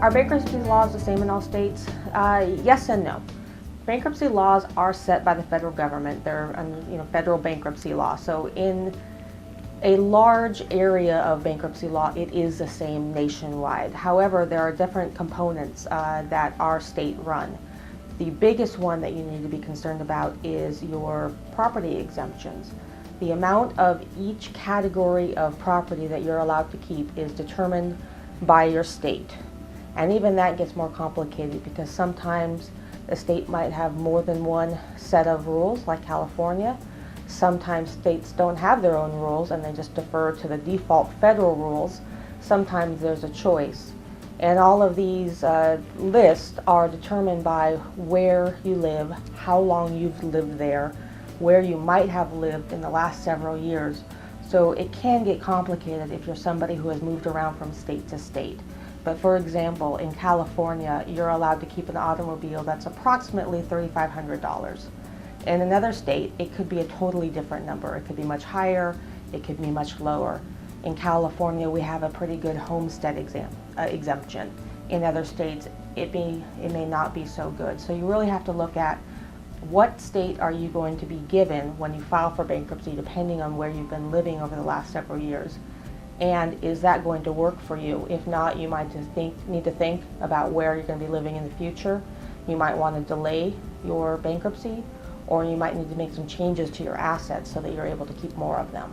Are bankruptcy laws the same in all states? Yes and no. Bankruptcy laws are set by the federal government. They're federal bankruptcy law. So in a large area of bankruptcy law, it is the same nationwide. However, there are different components that are state run. The biggest one that you need to be concerned about is your property exemptions. The amount of each category of property that you're allowed to keep is determined by your state. And even that gets more complicated because sometimes the state might have more than one set of rules, like California. Sometimes states don't have their own rules and they just defer to the default federal rules. Sometimes there's a choice. And all of these lists are determined by where you live, how long you've lived there, where you might have lived in the last several years. So it can get complicated if you're somebody who has moved around from state to state. But for example, in California, you're allowed to keep an automobile that's approximately $3,500. In another state, it could be a totally different number. It could be much higher, it could be much lower. In California, we have a pretty good homestead exemption. In other states, it may not be so good. So you really have to look at what state are you going to be given when you file for bankruptcy, depending on where you've been living over the last several years. And is that going to work for you? If not, you might need to think about where you're going to be living in the future. You might want to delay your bankruptcy, or you might need to make some changes to your assets so that you're able to keep more of them.